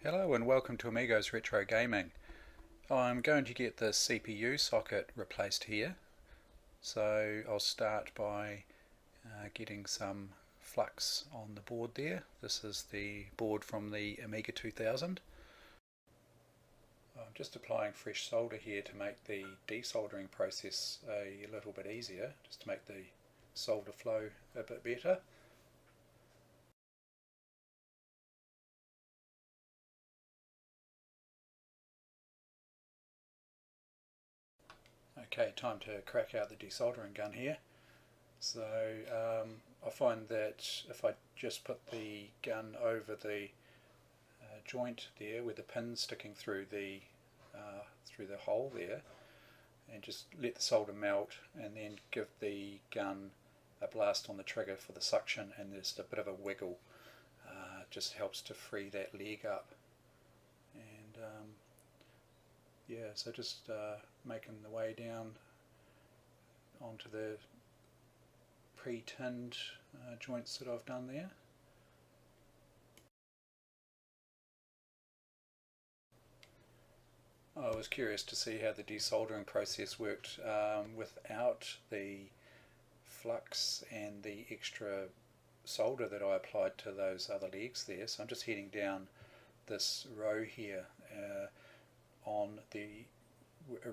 Hello and welcome to Amigo's Retro Gaming. I'm going to get the CPU socket replaced here, so I'll start by getting some flux on the board there. This is the board from the Amiga 2000. I'm just applying fresh solder here to make the desoldering process a little bit easier, just to make the solder flow a bit better. Okay, time to crack out the desoldering gun here. So I find that if I just put the gun over the joint there with the pin sticking through the hole there, and just let the solder melt, and then give the gun a blast on the trigger for the suction, and there's a bit of a wiggle, just helps to free that leg up. And yeah, so just making the way down onto the pre-tinned joints that I've done there. I was curious to see how the desoldering process worked without the flux and the extra solder that I applied to those other legs there. So I'm just heading down this row here on the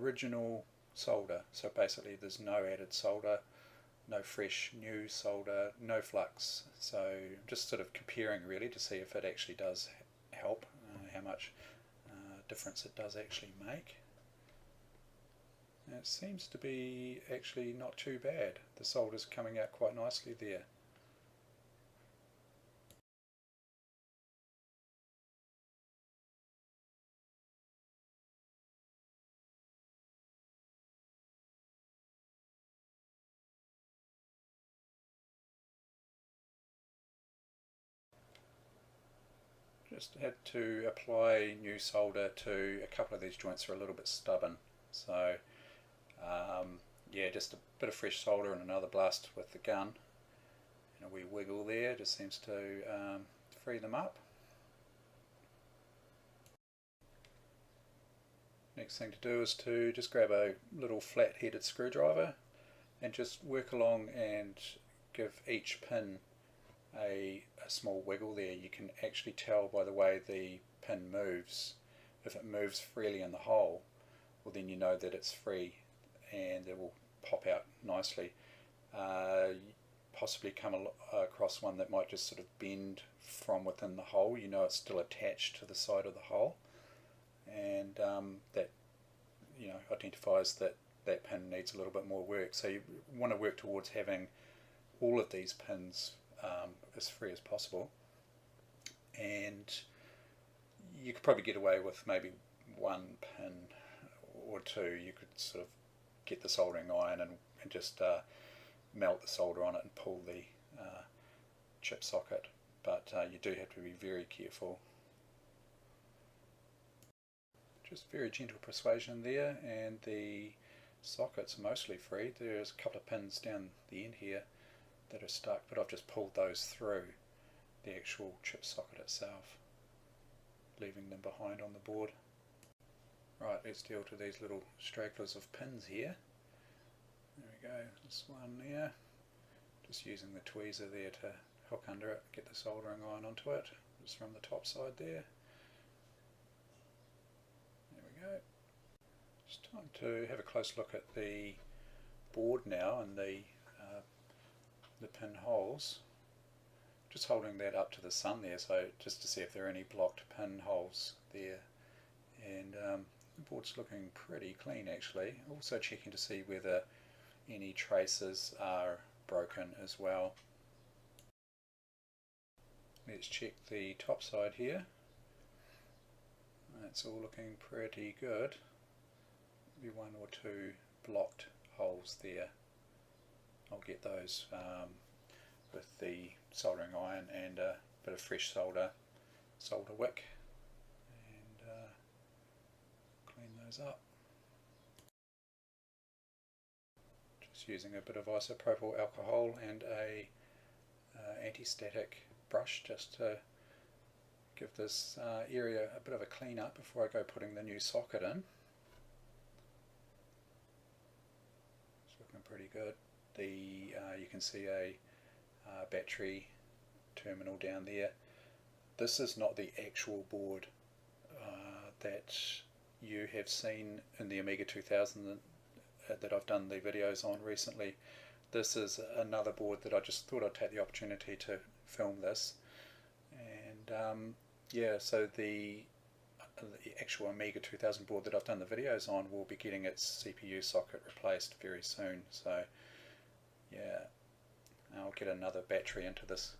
original solder. So basically there's no added solder, no fresh new solder, no flux. So I'm just sort of comparing really to see if it actually does help, how much difference it does actually make. And it seems to be actually not too bad. The solder's coming out quite nicely there. Just had to apply new solder to a couple of these joints are a little bit stubborn, so yeah, just a bit of fresh solder and another blast with the gun and a wee wiggle there just seems to free them up. Next thing to do is to just grab a little flat headed screwdriver and just work along and give each pin a small wiggle there. You can actually tell by the way the pin moves. If it moves freely in the hole, well then you know that it's free and it will pop out nicely. Possibly come across one that might just sort of bend from within the hole. You know it's still attached to the side of the hole, and that identifies that that pin needs a little bit more work. So you want to work towards having all of these pins as free as possible, and you could probably get away with maybe one pin or two. You could sort of get the soldering iron and just melt the solder on it and pull the chip socket, but you do have to be very careful. Just very gentle persuasion there, and the socket's mostly free. There's a couple of pins down the end here that are stuck, but I've just pulled those through the actual chip socket itself, leaving them behind on the board. Right, let's deal to these little stragglers of pins here. There we go, this one there. Just using the tweezer there to hook under it, get the soldering iron onto it. Just from the top side there. There we go. It's time to have a close look at the board now and the pin holes. Just holding that up to the sun there, so just to see if there are any blocked pin holes there. And the board's looking pretty clean actually. Also checking to see whether any traces are broken as well. Let's check the top side here. That's all looking pretty good. Maybe one or two blocked holes there. I'll get those with the soldering iron and a bit of fresh solder wick, and clean those up. Just using a bit of isopropyl alcohol and a anti-static brush just to give this area a bit of a clean up before I go putting the new socket in. It's looking pretty good. You can see a battery terminal down there. This is not the actual board that you have seen in the Amiga 2000 that I've done the videos on recently. This is another board that I just thought I'd take the opportunity to film this. And yeah, so the actual Amiga 2000 board that I've done the videos on will be getting its CPU socket replaced very soon. So yeah, I'll get another battery into this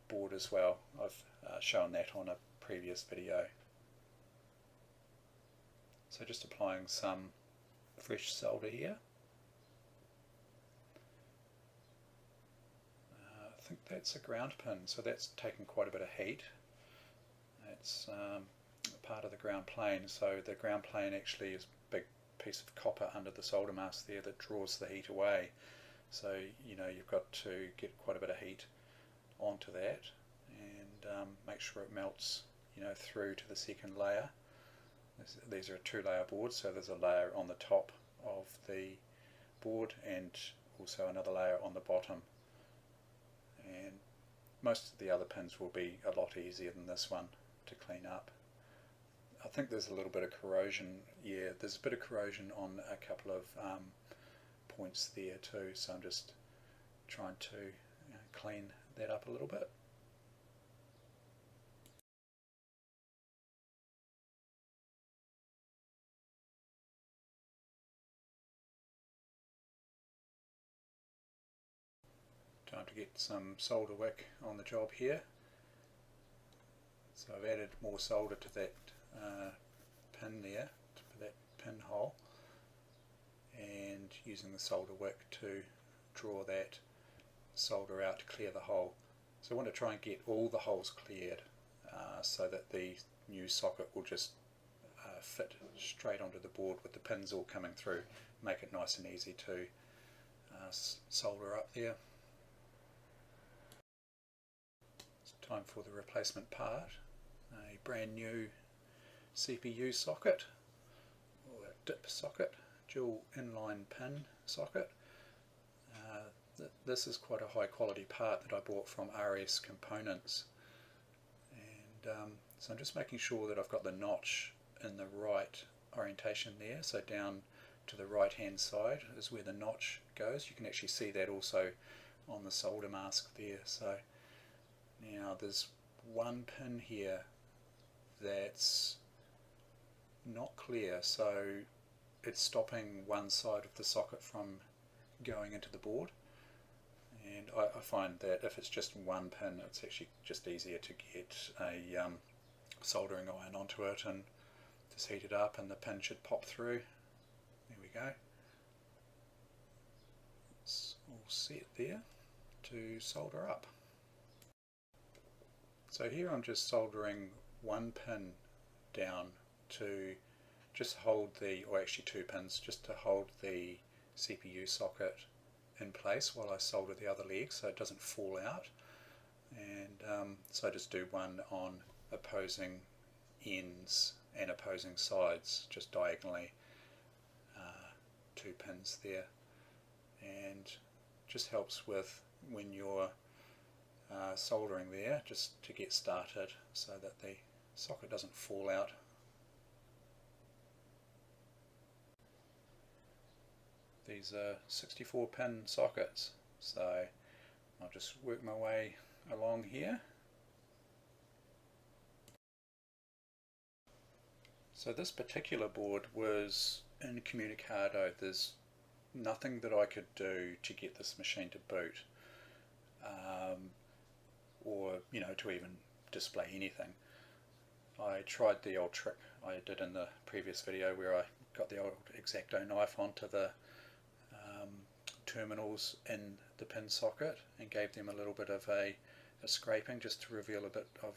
board as well. I've shown that on a previous video. So just applying some fresh solder here. I think that's a ground pin, so that's taken quite a bit of heat. That's part of the ground plane, so the ground plane actually is a big piece of copper under the solder mask there that draws the heat away. So you know, you've got to get quite a bit of heat onto that and make sure it melts, you know, through to the second layer. These are a two-layer board, so there's a layer on the top of the board and also another layer on the bottom. And most of the other pins will be a lot easier than this one to clean up. I think there's a little bit of corrosion. Yeah, there's a bit of corrosion on a couple of points there too, so I'm just trying to clean that up a little bit. Time to get some solder wick on the job here. So I've added more solder to that pin there, for that pinhole, and using the solder wick to draw that solder out to clear the hole. So I want to try and get all the holes cleared so that the new socket will just fit straight onto the board with the pins all coming through, make it nice and easy to solder up there. Time for the replacement part, a brand new CPU socket, or a dip socket, dual inline pin socket. This is quite a high quality part that I bought from RS Components, and so I'm just making sure that I've got the notch in the right orientation there, so down to the right hand side is where the notch goes. You can actually see that also on the solder mask there. So now there's one pin here that's not clear, so it's stopping one side of the socket from going into the board, and I find that if it's just one pin, it's actually just easier to get a soldering iron onto it and just heat it up and the pin should pop through. There we go. It's all set there to solder up. So here I'm just soldering one pin down to just hold the, or actually two pins, just to hold the CPU socket in place while I solder the other leg so it doesn't fall out. And so I just do one on opposing ends and opposing sides, just diagonally, two pins there, and just helps with when you're soldering there, just to get started so that the socket doesn't fall out. These are 64 pin sockets, so I'll just work my way along here. So this particular board was incommunicado. There's nothing that I could do to get this machine to boot, or to even display anything. I tried the old trick I did in the previous video where I got the old X-Acto knife onto the terminals in the pin socket and gave them a little bit of a scraping just to reveal a bit of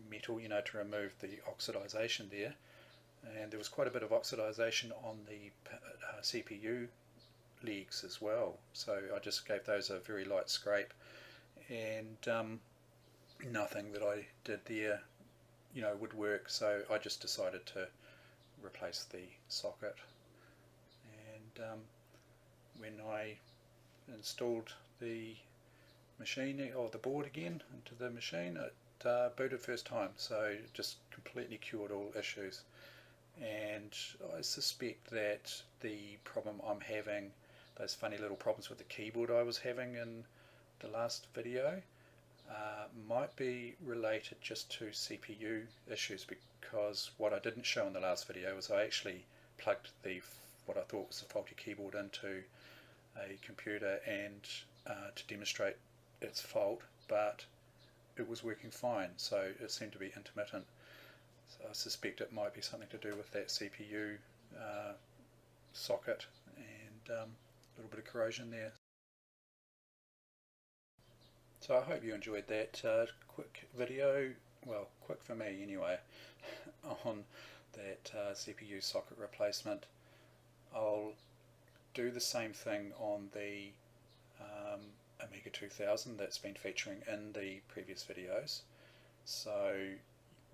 metal, to remove the oxidization there. And there was quite a bit of oxidization on the CPU legs as well, so I just gave those a very light scrape, and nothing that I did there would work, so I just decided to replace the socket. And when I installed the machine or the board again into the machine, it booted first time, so it just completely cured all issues. And I suspect that the problem I'm having, those funny little problems with the keyboard I was having in the last video, might be related just to CPU issues, because what I didn't show in the last video was I actually plugged what I thought was a faulty keyboard into a computer and to demonstrate its fault, but it was working fine, so it seemed to be intermittent. So I suspect it might be something to do with that CPU socket and a little bit of corrosion there. So I hope you enjoyed that quick video, well, quick for me anyway, on that CPU socket replacement. I'll do the same thing on the Amiga 2000 that's been featuring in the previous videos. So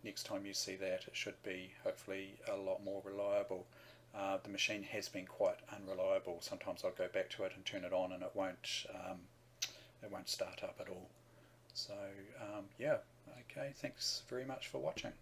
next time you see that, it should be hopefully a lot more reliable. The machine has been quite unreliable. Sometimes I'll go back to it and turn it on and it won't start up at all. So yeah, okay, thanks very much for watching.